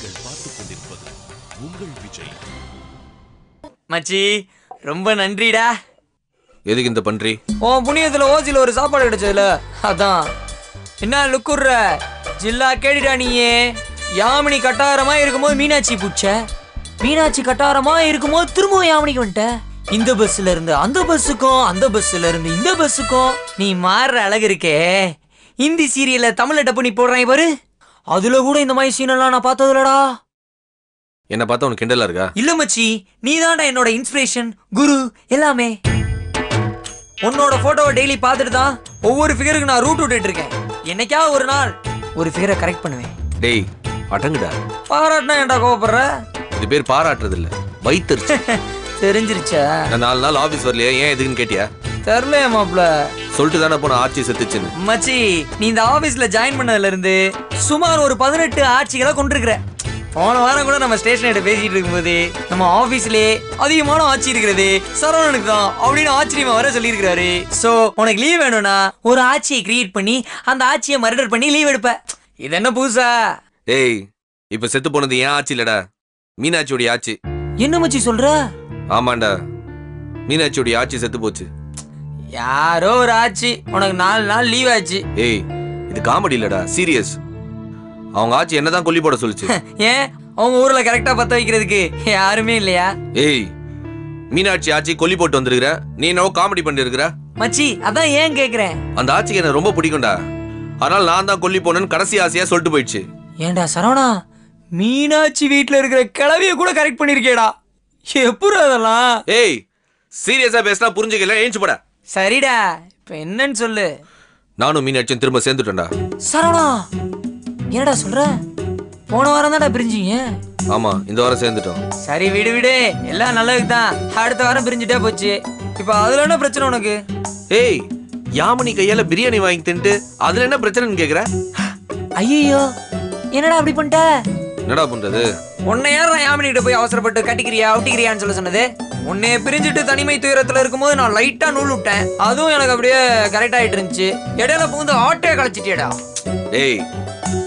நீங்கள் பார்த்துக் கொண்டிருப்பது உங்கள் விஜய். மச்சி ரொம்ப நன்றிடா. எதுக்கு இந்த பன்றி? உன் புண்ணியத்துல ஓசில ஒரு சாப்பாடு கிடைச்சதுல அதான். என்ன லுக்குற ஜில்லா கேடிடா நீயே. யாமினி கட்டாரமா இருக்கும்போது மீனாட்சி பூச்ச, மீனாட்சி கட்டாரமா இருக்கும்போது திரும்பவும் யாமினிக்கு வந்துட்ட. இந்த பஸ்ல இருந்து அந்த பஸ்ஸுக்கும், அந்த பஸ்ல இருந்து இந்த பஸ்ஸுக்கும் நீ மாறுற அழகு இருக்கே. ஹிந்தி சீரியல்ல தமிழ்ல டப்பு நீ போடுறாங்க பாரு, அதுல கூட இந்த மாதிரி சீனெல்லாம் நான் பார்த்ததுலடா. என்ன பார்த்தா உனக்கு கிண்டலா இருக்கா? இல்ல மச்சி, நீ தான்டா என்னோட இன்ஸ்பிரேஷன், குரு எல்லாமே. உன்னோட போட்டோவை டெய்லி பார்த்துட்டு தான் ஒவ்வொரு ஃபிகருக்கு நான் ரூட் விட்டுட்டு இருக்கேன். என்னைக்காவது ஒரு நாள் ஒரு ஃபிகரை கரெக்ட் பண்ணுவேன். டேய் அடங்குடா. பாராட்டினா ஏன்டா கோவப்படுற? இது பேர் பாராட்டுறது இல்ல, வைத்தறிச்சு. தெரிஞ்சிருச்சா? நான் 4 நாள் ஆபீஸ் வரலையே, ஏன் எதுக்குன்னு கேட்டியா? தெரியலையா மாப்ள? சொல்லிட்டு தானே போன ஆட்சி செத்துச்சுன்னு. மச்சி, நீ இந்த ஆபீஸ்ல ஜாயின் பண்ணதுல இருந்து சுமார் ஒரு 18 ஆட்சிகளை கொண்டிருக்கிற. போன வாரம் கூட நம்ம ஸ்டேஷன் பேசிட்டு இருக்கும்போது நம்ம ஆபீஸ்லயே அதிகமான ஆட்சி இருக்கிறது சரவணனுக்கு தான் அப்படின்னு ஆச்சரியமா வர சொல்லியிருக்கிறாரு. சோ உனக்கு லீவ் வேணும்னா ஒரு ஆட்சியை கிரியேட் பண்ணி அந்த ஆட்சியை மர்டர் பண்ணி லீவ் எடுப்ப. இது என்ன புதுசா? டேய் இப்ப செத்து போனது ஏன் ஆட்சி இல்லடா, மீனாட்சியோட ஆட்சி. என்ன மச்சி சொல்ற? ஆமாண்டா, மீனாட்சியோட ஆட்சி செத்து போச்சு. யாரோ ஒரு ஆட்சி உனக்கு 4 நாள் லீவ் ஆச்சு. ஏய் இது காமெடி இல்லடா, சீரியஸ். அவங்க ஆட்சி என்னதான் கொல்லி போட சொல்லுச்சு. ஏன் அவங்க ஊர்ல கரெக்டா பத்த வைக்கிறதுக்கு யாருமே இல்லையா? ஏய் மீனாட்சி ஆட்சி கொல்லி போட்டு வந்திருக்கிற, நீ என்னவோ காமெடி பண்ணி இருக்கிற. மச்சி அதான் ஏன் கேக்குறேன். அந்த ஆட்சிக்கு என்ன ரொம்ப பிடிக்கும்டா, அதனால நான் தான் கொல்லி போனேன்னு கடைசி ஆசையா சொல்லிட்டு போயிடுச்சு. ஏண்டா சரவணா, மீனாட்சி வீட்டுல இருக்கிற கிளவிய கூட கரெக்ட் பண்ணிருக்கேடா. எப்படி அதெல்லாம்? ஏய் சீரியஸா பேசினா புரிஞ்சுக்கல, ஏஞ்சி போட. சரிடா, இப்ப என்னன்னு சொல்லு. நானும் மீனாட்சியும் திரும்ப சேர்ந்துட்டேன்டா. சரவணா என்னடா சொல்ற? போன வாரம் தான்டா பிரிஞ்சிங்க. ஆமா இந்த வாரம் சேர்ந்துட்டோம். சரி விடு விடு, எல்லாம் நல்லதுக்கு தான். அடுத்த வாரம் பிரிஞ்சுட்டே போச்சு. இப்ப அதுல என்ன பிரச்சனை உனக்கு? ஏய் யாமினி கையால பிரியாணி வாங்கி தின்ட்டு அதுல என்ன பிரச்சனைன்னு கேக்குற? ஐயோ என்னடா அப்படி பண்ணிட்ட? என்னடா பண்றது? உன்னை யாரா யாமினி கிட்ட போய் அவசரப்பட்டு கட்டிக்கிறியா ஒட்டிக்கிறியான்னு சொல்ல சொன்னது? உன்னைய பிரிஞ்சுட்டு தனிமை துயரத்துல இருக்கும்போது நான் லைட்டா நூல் விட்டேன், அதுவும் எனக்கு அப்படியே கரெக்ட் ஆயிட்டு இருந்துச்சு. இடையில புகுந்து ஆட்டே கழிச்சிட்டியடா. ஏய்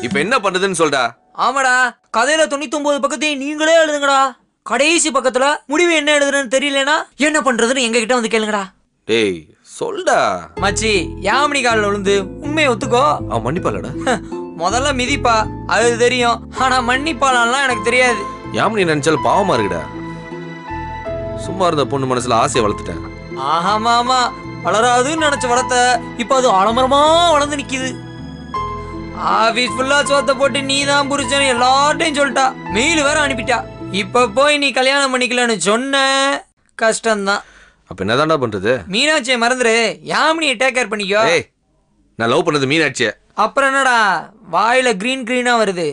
இப்ப என்ன பண்றதுன்னு சொல்டா. ஆமாடா, கதையில 99 பக்கத்தையும் நீங்களே எழுதுங்கடா. கடைசி பக்கத்துல முடிவு என்ன எழுதுறன்னு தெரியலனா என்ன பண்றதுன்னு எங்க கிட்ட வந்து கேளுங்கடா. டேய் சொல்டா. மச்சி, யாமினி காலில் விழுந்து உண்மையை ஒத்துக்கோ. அவன் மன்னிப்பாளடா. முதல்ல மிதிப்பா, அது தெரியும். ஆனா மன்னிப்பாலாம் எனக்கு தெரியாது. யாமினி நினைச்சாலும் பாவமா இருக்குடா. சும்மா இருந்த பொண்ணு மனசுல ஆசையை வளர்த்துட்டேன். ஆமா ஆமா, வளராதுன்னு நினைச்ச வளர்த்த இப்ப அது ஆலமரமா வளர்ந்து நிக்குது. ஆபீஸ் ஃபுல்லா சோத்த போட்டு நீ தான் புரிச்சேன்னு எல்லார்ட்டையும் சொல்லிட்டா. மெயில் வேற அனுப்பிட்டா. இப்ப போய் நீ கல்யாணம் பண்ணிக்கலன்னு சொன்ன கஷ்டம்தான். அப்ப என்னதான்டா பண்றது? மீனாட்சியை மறந்துரு, யாமினியை டேக் கேர் பண்ணிக்கோ. ஏய் நான் லவ் பண்ணது மீனாட்சியை. அப்புறம் என்னடா வாயில கிரீனா வருது?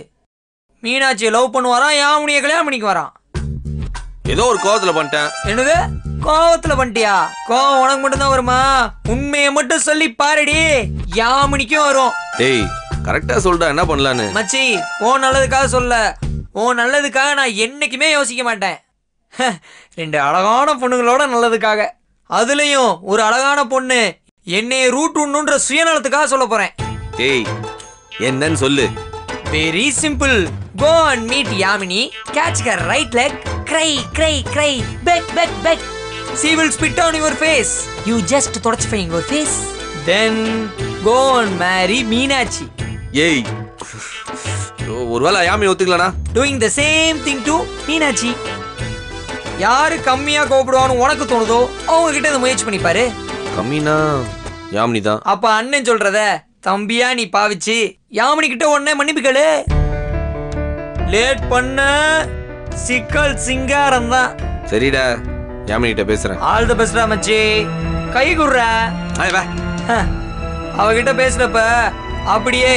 மீனாட்சியை லவ் பண்ணுவாரான், யாமினியை கல்யாணம் பண்ணிக்கு வரான். ஏதோ ஒரு கோவத்துல பண்ணிட்டேன். என்னது கோவத்துல பண்ணிட்டியா? கோவம் உனக்கு மட்டும்தான் வருமா? உண்மையை மட்டும் சொல்லி பாருடி, யாமினிக்கும் வரும். டேய் கரெக்டா சொல்றா, என்ன பண்ணலான்னு. மச்சி உன் நல்லதுக்காக சொல்ல, உன் நல்லதுக்காக நான் என்னைக்குமே யோசிக்க மாட்டேன். 2 அழகான பொண்ணுங்களோட நல்லதுக்காக, அதுலயும் ஒரு அழகான பொண்ணு என்னைய ரூட் உண்ணுன்ற சுயநலத்துக்காக சொல்ல போறேன். டேய் என்னன்னு சொல்லு. Very simple. Go and meet Yamini, catch her right leg, cry, cry, cry, beg, beg, beg. She will spit on your face. You just தொடச்சுப்ப your face. Then go and marry Meenachi. ஏய் ஒருவேளை Yamini ஒத்துக்கலனா? Doing the same thing to Meenachi. யாரு கம்மியா கோபப்படுவான்னு உனக்கு தோணுதோ அவங்க கிட்ட இதை முயற்சி பண்ணி பாரு. கம்மினா யாமினி தான். அப்ப அண்ணன் சொல்றத தம்பியா நீ பாவிச்சு யாமினி கிட்ட உடனே மன்னிப்பு கேளு. லேட் பண்ண சிக்கல் சிங்காரம் தான். சரிடா, யாமினி கிட்ட பேசுறேன். ஆல் தி பெஸ்ட்ரா மச்சி, கை குடுறா. அவகிட்ட பேசுறப்ப அப்படியே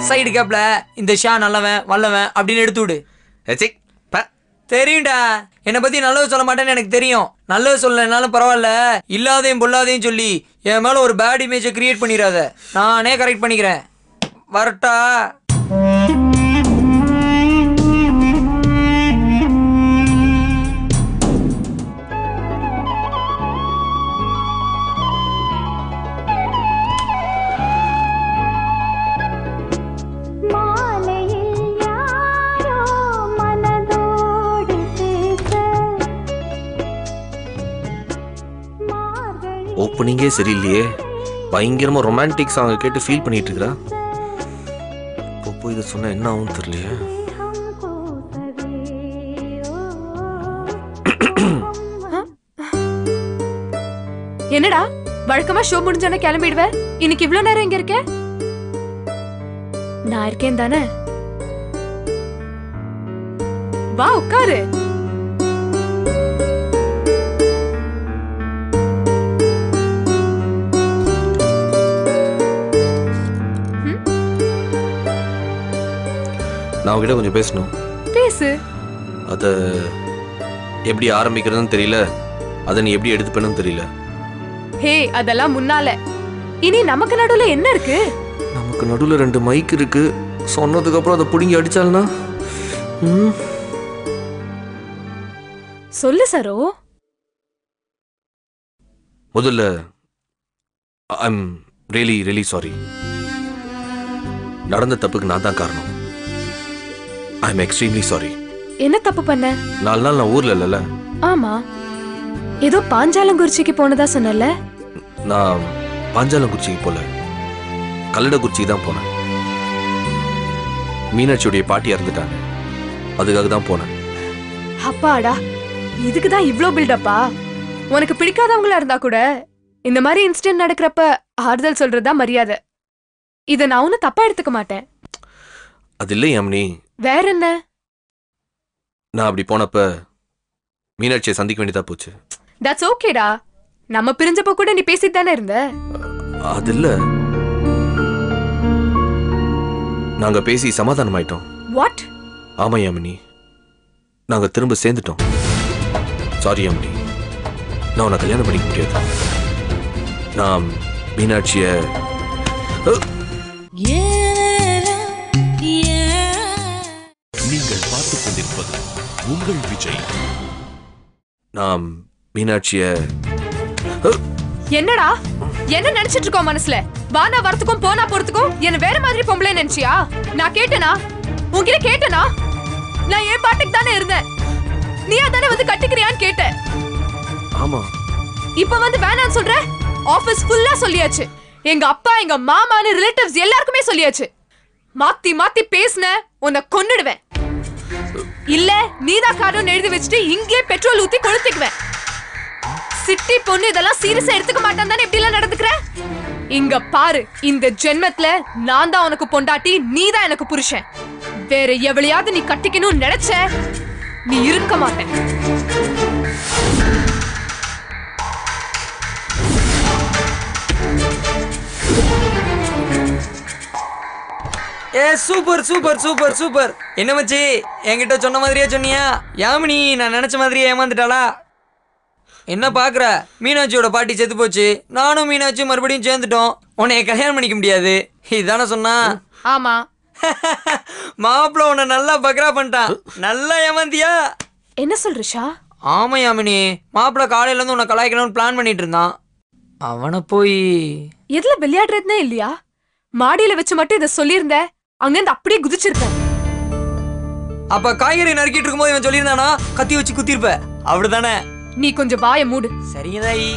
சைடு கேப்ல இந்த ஷா நல்லவன் வல்லவன் அப்படின்னு எடுத்து விடு. தெரியும்டா, என்னை பத்தி நல்லது சொல்ல மாட்டேன்னு எனக்கு தெரியும். நல்லது சொல்லனாலும் பரவாயில்ல, இல்லாதையும் பொல்லாதையும் சொல்லி என் மேல ஒரு பேட் இமேஜை கிரியேட் பண்ணிடாத. நானே கரெக்ட் பண்ணிக்கிறேன். வரட்டா? ஓப்பனிங்கே சரியில்லையே. பயங்கரமா ரொமான்டிக் சாங்கை கேட்டு ஃபீல் பண்ணிட்டு இருக்கிறா. இப்போ இதை சொன்னா என்ன ஆகும் தெரியலையே. என்னடா வழக்கமா ஷோ முடிஞ்சோன்னு கிளம்பிடுவ, இன்னைக்கு இவ்ளோ நேரம் எங்க இருக்க? நான் இருக்கேன் தானே, வா உட்காரு. நான் உங்ககிட்ட கொஞ்சம் பேசணும். பேசு. அதை எப்படி ஆரம்பிக்கிறதுன்னு தெரியல, அதை நீ எப்படி எடுத்துப்பேன்னு தெரியல. ஹே, அதெல்லாம் முன்னால. இனி நமக்கு நடுவுல என்ன இருக்கு? நமக்கு நடுவில் 2 மைக் இருக்கு. சொன்னதுக்கு அப்புறம் அதை பிடுங்கி அடிச்சால்னா? சொல்லு சரோ. முதல்ல ஐம் ரியலி ரியலி சாரி. நடந்த தப்புக்கு நான் தான் காரணம். I'm extremely sorry. என்ன தப்பு பண்ண? 4 நாள் நான் ஊர்ல இல்லைல்ல. ஆமா, ஏதோ பாஞ்சாலங்குறிச்சிக்கு போனதா சொன்னல. நான் பாஞ்சாலங்குறிச்சிக்கு போல, கல்லடக்குறிச்சிக்கு தான் போனேன். மீனாட்சியுடைய பாட்டி இறந்துட்டாங்க, அதுக்காக தான் போனேன். அப்பாடா, இதுக்குதான் இவ்ளோ பில்டப்பா? உனக்கு பிடிக்காதவங்களா இருந்தா கூட இந்த மாதிரி இன்சிடென்ட் நடக்கிறப்ப ஆறுதல் சொல்றதா மரியாதை. இத நான் ஒன்னும் தப்பா எடுத்துக்க மாட்டேன். அது இல்லை யாமினி. வேற என்ன? நான் அப்படி போனப்ப மீனாட்சியை சந்திக்க வேண்டியதா போச்சு. தட்ஸ் ஓகேடா. நம்ம பிரிஞ்சப்ப கூட நீ பேசிட்டு தானே இருந்த. அது இல்ல, நாங்க பேசி சமாதானம் ஆயிட்டோம். வாட்? ஆமா யாமினி, நாங்க திரும்ப சேர்ந்துட்டோம். சாரி யாமினி, நான் உன்னை கல்யாணம் பண்ணிக்க முடியாது. நான் மீனாட்சிய நீங்கள் பார்த்துக் கொண்டிருப்பது உங்கள் விஜய். நான் மீனாட்சிய என்னடா என்ன நினைச்சிட்டு இருக்கோம் மனசுல? வானா வரத்துக்கும் போனா போறதுக்கும் என்ன வேற மாதிரி பொம்பளை நினைச்சியா? நான் கேட்டனா? உன்கிட்ட கேட்டனா? நான் ஏன் பாட்டுக்கு தானே இருந்தேன், நீ அதானே வந்து கட்டிக்கிறியான்னு கேட்ட. ஆமா, இப்ப வந்து வேணான்னு சொல்ற? ஆபீஸ் ஃபுல்லா சொல்லியாச்சு, எங்க அப்பா எங்க மாமான்னு ரிலேட்டிவ்ஸ் எல்லாருக்குமே சொல்லியாச்சு. மாத்தி மாத்தி பேசுன உன்னை கொன்னுடுவேன். இல்ல நீதான் காரணம் எழுதி வச்சுட்டு இங்கே பெட்ரோல் ஊத்தி கொளுத்திக்குவேன். சிட்டி பொண்ணு இதெல்லாம் சீரியஸா எடுத்துக்க மாட்டான் தானே இப்படி எல்லாம் நடந்துக்கிற? இங்க பாரு, இந்த ஜென்மத்துல நான் தான் உனக்கு பொண்டாட்டி, நீ தான் எனக்கு புருஷன். வேற எவளையாவது நீ கட்டிக்கணும்னு நினைச்ச நீ இருக்க மாட்டேன். ஏ சூப்பர் சூப்பர் சூப்பர் சூப்பர். என்ன மச்சி, என்கிட்ட சொன்ன மாதிரியே சொன்னியா? யாமினி நான் நினைச்ச மாதிரியே ஏமாந்துட்டாளா? என்ன பாக்குற, மீனாட்சியோட பாட்டி செத்து போச்சு, நானும் மீனாட்சி மறுபடியும் சேர்ந்துட்டோம், உன்னைய கல்யாணம் பண்ணிக்க முடியாது, இதுதானே சொன்னா? ஆமா. மாப்பிள்ள உன்னை நல்லா பக்ரா பண்ணிட்டான். நல்லா ஏமாந்தியா? என்ன சொல்றா? ஆமா யாமினி, மாப்பிள்ள காலையில இருந்து உன்னை கலாய்க்கணும்னு பிளான் பண்ணிட்டு இருந்தான். அவனை போய் எதுல விளையாடுறதுனே இல்லையா? மாடியில வச்சு மட்டும் இதை சொல்லியிருந்த, அங்கிருந்து அப்படியே குதிச்சிருப்பேன். அப்ப காய்கறி நறுக்கிட்டு இருக்கும்போது இவன் சொல்லியிருந்தானா கத்தி வச்சு குத்திருப்ப, அப்படிதானே? நீ கொஞ்சம் வாய மூடு. சரிதாயி.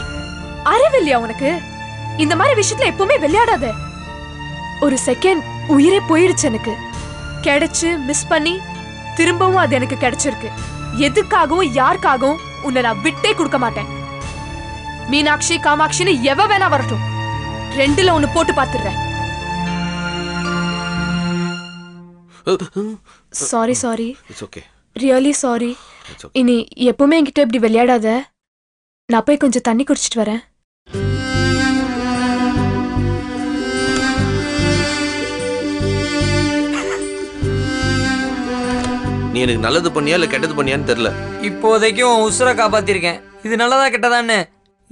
அறிவில்லையா உனக்கு? இந்த மாதிரி விஷயத்துல எப்பவுமே விளையாடாத. ஒரு செகண்ட் உயிரே போயிடுச்சு எனக்கு. கிடைச்சு மிஸ் பண்ணி திரும்பவும் அது எனக்கு கிடைச்சிருக்கு. எதுக்காகவும் யாருக்காகவும் உன்னை நான் விட்டே கொடுக்க மாட்டேன். மீனாட்சி காமாட்சின்னு எவ வேணா வரட்டும், 2ல ஒன்னு போட்டு பாத்துறேன். Sorry sorry, really sorry. இனி எப்பவுமே என்கிட்ட இப்படி விளையாடாத. நான் போய் கொஞ்சம் தண்ணி குடிச்சிட்டு வரேன். நீ எனக்கு நல்லது பண்ணியா இல்ல கெட்டது பண்ணியான்னு தெரியல. இப்போதைக்கும் உசுரை காப்பாத்திருக்கேன். இது நல்லதா கெட்டதான்னு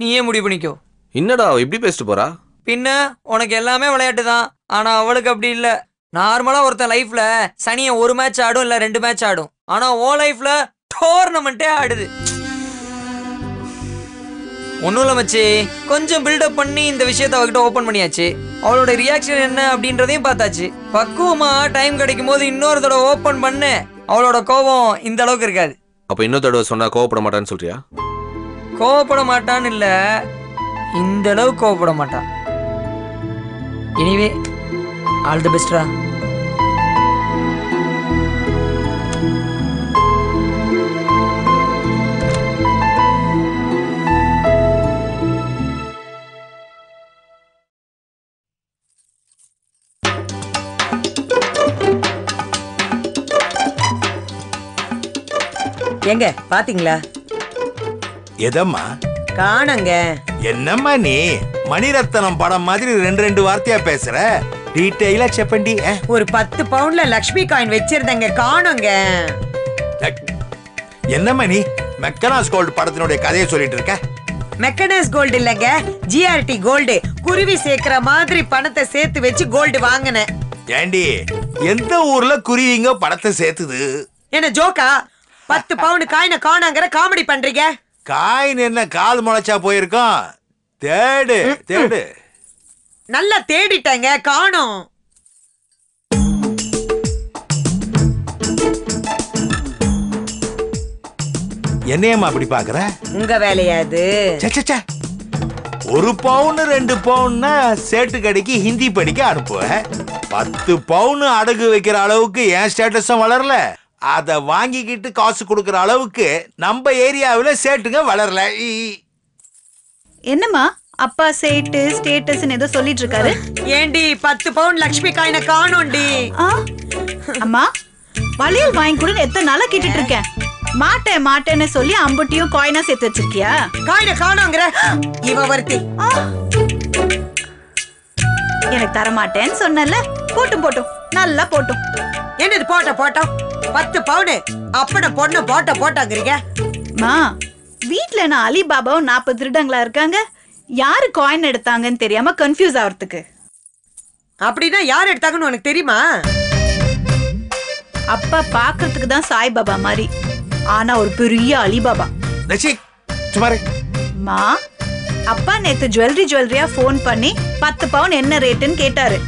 நீயே முடிவு பண்ணிக்கோ. என்னடா இப்படி பேசிட்டு போறா? பின்ன உனக்கு எல்லாமே விளையாட்டு தான், ஆனா அவளுக்கு அப்படி இல்ல. நார்மலா ஒருத்தன் லைஃப்ல சனிய 1 மேட்ச் ஆடும் இல்ல 2 மேட்ச் ஆடும், ஆனா ஓ லைஃப்ல டோர்னமெண்டே ஆடுது. ஒன்னும் இல்ல மச்சி, கொஞ்சம் பில்டப் பண்ணி இந்த விஷயத்த அவகிட்ட ஓபன் பண்ணியாச்சு. அவளோட ரியாக்ஷன் என்ன அப்படின்றதையும் பார்த்தாச்சு. பக்குவமா டைம் கிடைக்கும் போது இன்னொரு தடவை ஓபன் பண்ணு, அவளோட கோபம் இந்த அளவுக்கு இருக்காது. அப்ப இன்னொரு தடவை சொன்னா கோவப்பட மாட்டான்னு சொல்றியா? கோவப்பட மாட்டான்னு இல்ல, இந்த அளவு கோவப்பட மாட்டான். எனிவே ஆல் தி பெஸ்ட்ரா. எங்க பாத்தீங்களா? எதம்மா? காணங்க. என்னம்மா நீ மணிரத்னம் படம் மாதிரி ரெண்டு வார்த்தையா பேசுற? டீடைலா செப்பண்டி. ஒரு 10 பவுண்ட்ல லக்ஷ்மி காயின் வச்சிருந்தங்க, காணோங்க. என்னம்மா நீ மெக்கனாஸ் கோல்டு படத்தினுடைய கதையை சொல்லிட்டு இருக்க? மெக்கனாஸ் கோல்டு இல்லங்க, ஜிஆர்டி கோல்டு. குருவி சேர்க்கிற மாதிரி பணத்தை சேர்த்து வச்சு கோல்டு வாங்கினேன். ஏண்டி எந்த ஊர்ல குருவிங்க படத்தை சேர்த்துது? என்ன ஜோக்கா? 10 பவுண்ட் காயினை காணாங்கிற காமெடி பண்றீங்க? காயின் என்ன கால் முளைச்சா போயிருக்கோம்? தேடு தேடு. நல்லா தேடிட்டேங்க, காணோம். என்னையம்மா அப்படி பாக்குற? உங்க வேலையா அது? சச்சச்ச, 1 பவுன் 2 பவுன்னா சேட்டு கடைக்கு ஹிந்தி படிக்க அனுப்புவேன். 10 பவுன் அடகு வைக்கிற அளவுக்கு என் ஸ்டேட்டஸும் வளரல. அத வாங்கிக்கிட்டு காசு கொடுக்கற அளவுக்கு நம்ம ஏரியாவுல சேட்டுங்க வளரல. என்னம்மா அப்பா சேட்டு ஸ்டேட்டஸ் ஏதோ சொல்லிட்டு இருக்காரு? ஏண்டி 10 பவுண்ட் லக்ஷ்மி காயினை காணோண்டி. அம்மா வளையல் வாங்கி கூட எத்தனை நாளா கேட்டுட்டு இருக்கேன். மாட்டேன்னு சொல்லி அம்புட்டியும் காயினா சேர்த்து வச்சிருக்கியா? காயினை காணோங்கிற இவ ஒருத்தி. எனக்கு தர மாட்டேன்னு சொன்னல. போட்டும் நல்லா போட்டும். என்னது போட்டோம்? 10 பவுண்டு அப்பட பொண்ணு போட்டாங்கிறீங்க. மா வீட்ல நான் அலிபாபாவும் 40 திருடங்களா இருக்காங்க. யாரு காயின் எடுத்தாங்கன்னு தெரியாம கன்ஃபியூஸ் ஆகிறதுக்கு. அப்படின்னா யார் எடுத்தாங்கன்னு உனக்கு தெரியுமா? அப்பா பாக்குறதுக்கு தான் சாய்பாபா மாதிரி, ஆனா ஒரு பெரிய அலிபாபா. மா அப்பா நேத்து ஜுவல்லரியா போன் பண்ணி 10 பவுன் என்ன ரேட்டுன்னு கேட்டாரு.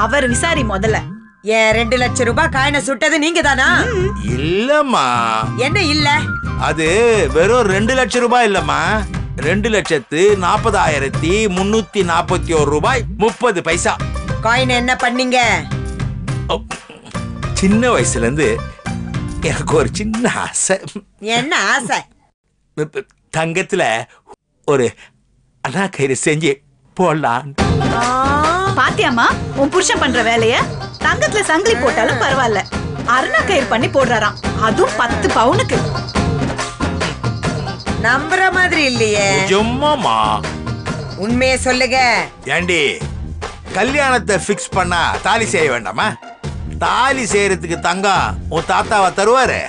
அவர் விசாரி முதல்ல. ஏன் 2 லட்சம் ரூபாய் காயினை சுட்டது நீங்க தானா? இல்லம்மா. என்ன இல்ல? அது வெறும் 2 லட்சம் ரூபாய் இல்லம்மா, 2,40,341 ரூபாய் 30 பைசா. காயின் என்ன பண்ணீங்க? சின்ன வயசுல இருந்து எனக்கு ஒரு சின்ன ஆசை. என்ன ஆசை? தங்கத்துல ஒரு அண்ணா கயிறு செஞ்சு போடலாம். பாத்தியாமா உன் புருஷன் பண்ற வேலைய? தங்கத்துல சங்கிலி போட்டாலும் பரவாயில்ல, அருணா கயிறு பண்ணி போடுறாராம், அதுவும் 10 பவுனுக்கு. நம்புற மாதிரி இல்லையே. சும்மாமா உண்மையை சொல்லுங்க. ஏண்டி கல்யாணத்தை பிக்ஸ் பண்ணா தாலி செய்ய வேண்டாமா? தாலி செய்யறதுக்கு தங்கம் உன் தாத்தாவா தருவாரு.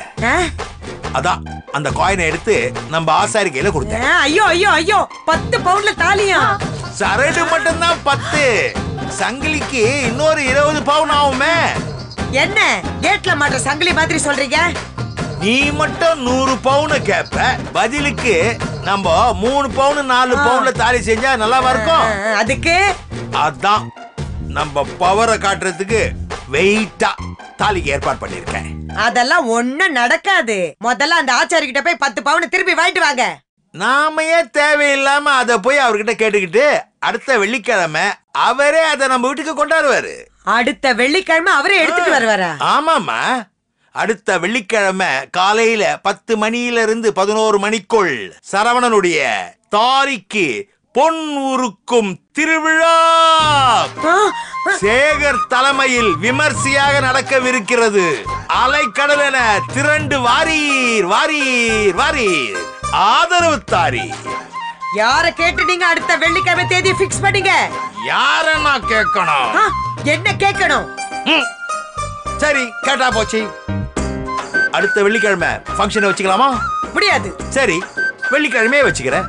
அதான் அந்த காயினை எடுத்து நம்ம ஆசாரி கையில கொடுத்தேன். ஐயோ 10 பவுண்ட்ல தாலியா? சரடு மட்டும் தான் 10, சங்கிலிக்கு இன்னொரு 20 பவுன் ஆகுமே. என்ன கேட்ல மாட்ட சங்கிலி மாதிரி சொல்றீங்க? நீ மட்டும் 100 பவுன் கேப்ப, பதிலுக்கு நம்ம 3 பவுன் 4 பவுன்ல தாலி செஞ்சா நல்லா இருக்கும். அதுக்கு அதான் நம்ம பவரை காட்டுறதுக்கு வெயிட்டா தாலிக்கு ஏற்பாடு பண்ணிருக்கேன். அதெல்லாம் ஒண்ணும் நடக்காது. முதல்ல அந்த ஆச்சாரி கிட்ட போய் 10 பவுன் திருப்பி வாங்கிட்டு வாங்க. நாம ஏன் தேவையில்லாம அத போய் அவர்கிட்ட கேட்டுக்கிட்டு அடுத்த வெள்ளிக்கிழமை அவரே அதை நம்ம வீட்டுக்கு கொண்டாடுவாரு. அடுத்த வெள்ளிக்கிழமை அவரே எடுத்துட்டு வருவாரா? ஆமாமா, அடுத்த வெள்ளிக்கிழமை காலையில 10 மணியிலிருந்து 11 மணிக்குள் சரவணனுடைய தாரிக்கு பொன் உருக்கும் திருவிழா சேகர் தலைமையில் விமர்சையாக நடக்கவிருக்கிறது. அலைக்கடலென திரண்டு வாரீர் வாரீர் வாரீர், ஆதரவு தாரி. யார கேட்டு நீங்க அடுத்த வெள்ளிக்கிழமை தேதி பிக்ஸ் பண்ணீங்க? யார நான் கேட்கணும்? என்ன கேட்கணும்? சரி கேட்டா போச்சு. அடுத்த வெள்ளிக்கிழமை ஃபங்க்ஷனை வச்சுக்கலாமா? முடியாது. சரி வெள்ளிக்கிழமையே வச்சுக்கிறேன்.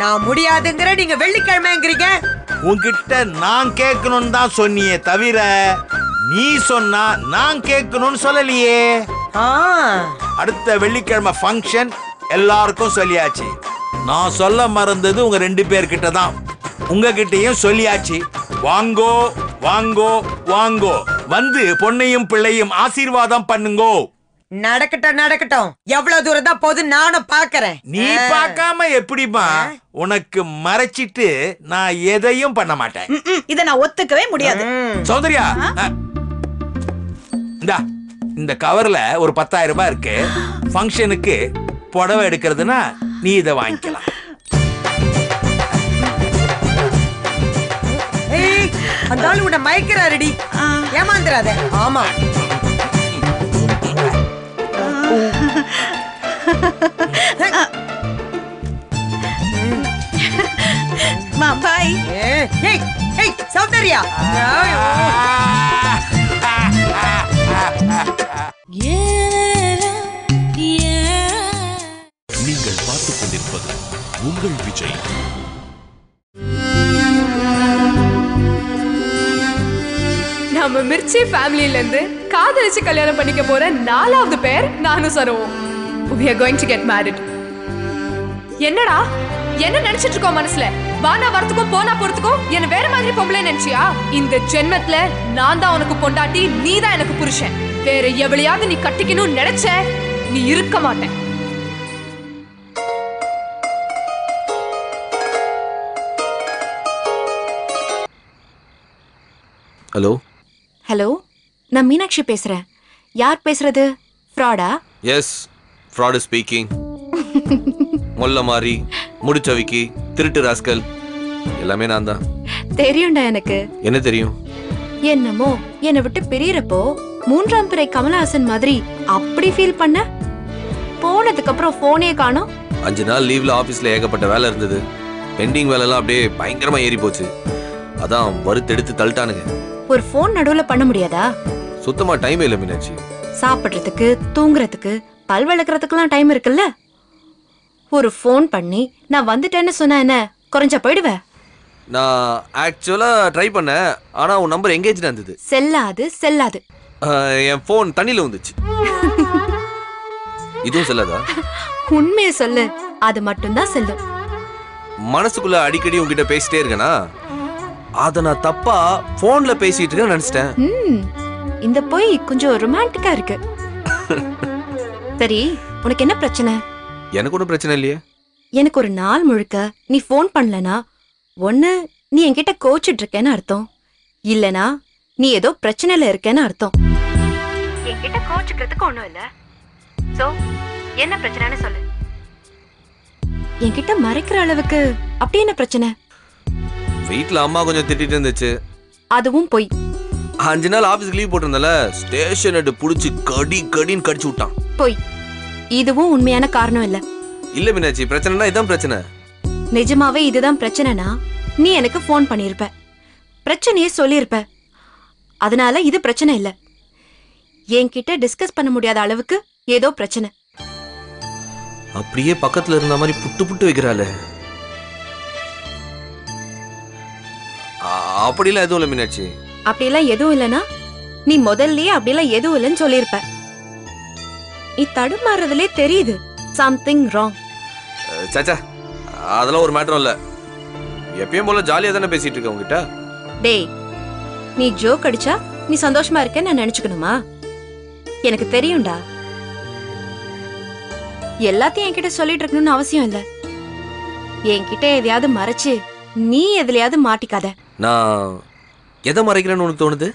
நான் முடியாதுங்கிற, நீங்க வெள்ளிக்கிழமைங்கிறீங்க. உன்கிட்ட நான் கேட்கணும்னு தான் சொன்னியே தவிர நீ சொன்னா நான் கேட்கணும்னு சொல்லலையே. அடுத்த வெள்ளிக்கிழமை ஃபங்க்ஷன் எல்லாருக்கும் சொல்லியாச்சு. நான் சொல்ல மறந்தது உங்க 2 பேர்கிட்ட தான். உங்ககிட்டயும் சொல்லியாச்சு. வாங்கோ வாங்கோ வாங்கோ, வந்து பொண்ணையும் பிள்ளையும் ஆசீர்வாதம் பண்ணுங்கோ. நடக்கட்டும் நடக்கட்டும், எவ்வளவு தூரம் தான் போது நானும் பாக்குறேன். நீ பார்க்காம எப்படிமா? உனக்கு மறைச்சிட்டு நான் எதையும் பண்ண மாட்டேன். இத நான் ஒத்துக்கவே முடியாது. சௌந்தர்யா, இந்த கவர்ல ஒரு 10,000 ரூபாய் இருக்கு. ஃபங்க்ஷனுக்கு புடவை எடுக்கிறதுனா நீ இதை வாங்கிக்கலாம். அந்த ஆளு உன்னை மயக்கிறாருடி, ஏமாந்துறாத. ஆமா, பாய். சௌந்தர்யா, நீங்கள் பார்த்துக் கொண்டிருப்பது உங்கள் விஜய். நம்ம மிர்ச்சி ஃபேமிலில இருந்து காதலிச்சு கல்யாணம் பண்ணிக்க போற 4வது பேர் நானும் சரோவும். We are going to get married. என்னடா என்ன நினைச்சிட்டு இருக்கோம் மனசுல? வானா வரத்துக்கும் போனா போறதுக்கும் என்ன வேற மாதிரி பொம்பளை நினைச்சியா? இந்த ஜென்மத்துல நான் தான் உனக்கு பொண்டாட்டி, நீ தான் எனக்கு புருஷன். வேற எவளையாவது நீ கட்டிக்கணும்னு நினைச்ச நீ இருக்க மாட்டேன். ஹலோ ஹலோ, நான் மீனாட்சி பேசுறேன். யார் பேசுறது? ஃப்ராடா? Yes, fraud speaking. மொல்ல மாறி, முடிச்சவிக்கி, திருட்டு ராஸ்கல் எல்லாமே நான் தான். தெரியும்டா எனக்கு. என்ன தெரியும்? என்னமோ என்னை விட்டு பிரியறப்போ 3ஆம் பிறை கமலஹாசன் மாதிரி அப்படி ஃபீல் பண்ண. போனதுக்கு அப்புறம் போனே காணோம். 5 நாள் லீவ்ல ஆபீஸ்ல ஏகப்பட்ட வேலை இருந்தது. பெண்டிங் வேலைலாம் அப்படியே பயங்கரமா ஏறி போச்சு. அதான் வறுத்தெடுத்து தள்ளிட்டானுங்க. ஒரு போன் நடுவுல பண்ண முடியாதா? சுத்தமா டைம் இல்ல மீனாட்சி. சாப்பிடுறதுக்கு, தூங்குறதுக்கு, பல் விளக்குறதுக்குலாம் டைம் இருக்குல்ல. ஒரு போன் பண்ணி நான் வந்துட்டேன்னு சொன்னா என்ன குறைஞ்சா போயிடுவேன்? நான் ஆக்சுவலா ட்ரை பண்ணேன். ஆனா உன் நம்பர் எங்கேஜ்டா இருந்தது. செல்லாது செல்லாது. என் போன் தண்ணியில வந்துச்சு. இதுவும் செல்லாதா? உண்மையை சொல்லு, அது மட்டும்தான் செல்லும். மனசுக்குள்ள அடிக்கடி உன்கிட்ட பேசிட்டே இருக்கேனா, அத நான் தப்பா போன்ல பேசிட்டு இருக்கேன்னு நினைச்சிட்டேன். இந்த போய் கொஞ்சம் ரொமான்டிக்கா இருக்கு. சரி, உனக்கு என்ன பிரச்சனை? எனக்கு ஒன்றும் பிரச்சனை இல்லையே. எனக்கு ஒரு நாள் முழுக்க நீ போன் பண்ணலனா ஒண்ணு நீ என்கிட்ட கோச்சிட்டு இருக்கேன்னு அர்த்தம், இல்லனா நீ ஏதோ பிரச்சனையில இருக்கேன்னு அர்த்தம். என்கிட்ட கோச்சிக்கிறதுக்கு ஒண்ணும் இல்ல. சோ என்ன பிரச்சனைன்னு சொல்லு. என்கிட்ட மறைக்கிற அளவுக்கு அப்படி என்ன பிரச்சனை? வீட்டுல அம்மா கொஞ்சம் திட்டிட்டு இருந்துச்சு. அதுவும் போய் 5 நாள் ஆபீஸ்க்கு லீவ் போட்டிருந்தால ஸ்டேஷன் அடி புடிச்சு கடின்னு கடிச்சு விட்டான். போய் இதுவும் உண்மையான காரணம் இல்ல. இல்ல மீனாட்சி, பிரச்சனைனா இதான் பிரச்சனை. நிஜமாவே இதுதான் பிரச்சனைனா நீ எனக்கு போன் பண்ணிருப்ப, பிரச்சனையே சொல்லிருப்ப. அதனால இது பிரச்சனை இல்ல. என்கிட்ட டிஸ்கஸ் பண்ண முடியாத அளவுக்கு ஏதோ பிரச்சனை. அப்படியே பக்கத்துல இருந்த மாதிரி புட்டு புட்டு வைக்கிறாள. அப்படிலாம் எதுவும் இல்ல மீனாட்சி. அப்படிலாம் எதுவும் இல்லனா நீ முதல்லயே அப்படிலாம் எதுவும் இல்லைன்னு சொல்லிருப்ப. நீ தடுமாறதுலே தெரியுது சம்திங் ராங். சாச்சா, அதெல்லாம் ஒரு மேட்டரும் இல்ல. எப்பயும் போல ஜாலியா தானே பேசிட்டு இருக்க உங்ககிட்ட. டேய், நீ ஜோக் அடிச்சா நீ சந்தோஷமா இருக்கேன்னு நான் நினைச்சுக்கணுமா? எனக்கு தெரியும்டா. எல்லாத்தையும் என்கிட்ட சொல்லிட்டு இருக்கணும்னு அவசியம் இல்ல. என்கிட்ட எதையாவது மறைச்சு நீ எதுலயாவது மாட்டிக்காத. நான் எதை மறைக்கிறேன்னு உனக்கு தோணுது?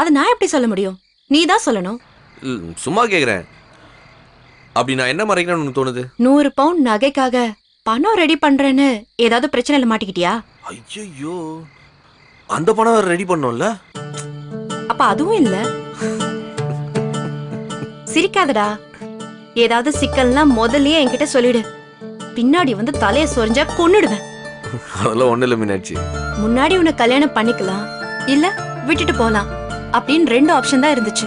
அது நான் எப்படி சொல்ல முடியும்? நீ தான் சொல்லணும். சும்மா கேக்குறேன். அப்படி நான் என்ன மறைக்கிறேன்னு உனக்கு தோணுது? 100 பவுண்ட் நகைக்காக பணம் ரெடி பண்றேன்னு ஏதாவது பிரச்சனையில மாட்டிக்கிட்டியா? ஐயோ, அந்த பணம் ரெடி பண்ணோம்ல. அப்ப அதுவும் இல்ல. சிரிக்காதடா. ஏதாவது சிக்கல்னா முதல்லயே என்கிட்ட சொல்லிடு. பின்னாடி வந்து தலைய சொரிஞ்சா கொன்னுடுவேன். அதெல்லாம் ஒண்ணு இல்ல மீனாட்சி. முன்னாடி உன்னை கல்யாணம் பண்ணிக்கலாம், இல்ல விட்டுட்டு போலாம் அப்படின்னு 2 ஆப்ஷன் தான் இருந்துச்சு.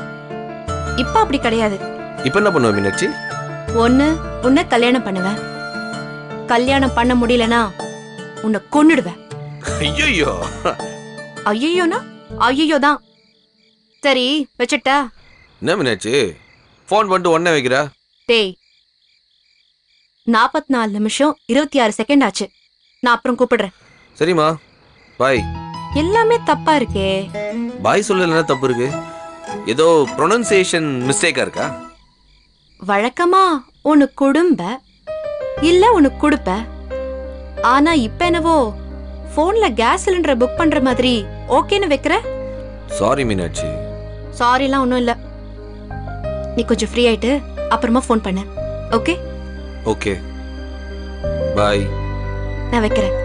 இப்ப அப்படி கிடையாது. இப்ப என்ன பண்ணுவ மீனாட்சி? ஒண்ணு உன்னை கல்யாணம் பண்ணுவேன், கல்யாணம் பண்ண முடியலனா உன்னை கொன்னுடுவேன். ஐயோ ஐயோனா ஐயோ தான். சரி வச்சுட்டா? என்ன மீனாட்சி போன் பண்ணிட்டு உடனே வைக்கிற? டேய், 44 நிமிஷம் 26 செகண்ட் ஆச்சு. நான் அப்புறம் கூப்பிடுறேன். சரிம்மா, பாய். எல்லாமே தப்பா இருக்கே. பாய் சொல்லலன்னா தப்பு இருக்கு. ஏதோ ப்ரொனன்சியேஷன் மிஸ்டேக்கா இருக்கா? வழக்கமா உனக்கு குடும்ப இல்ல உனக்கு கொடுப்ப. ஆனா இப்ப என்னவோ போன்ல கேஸ் சிலிண்டரை புக் பண்ற மாதிரி ஓகேன்னு வைக்கிற. சாரி மீனாட்சி. சாரிலாம் ஒன்றும் இல்லை. நீ கொஞ்சம் ஃப்ரீ ஆயிட்டு அப்புறமா ஃபோன் பண்ணு. Okay okay bye. நான் வைக்கிறேன்.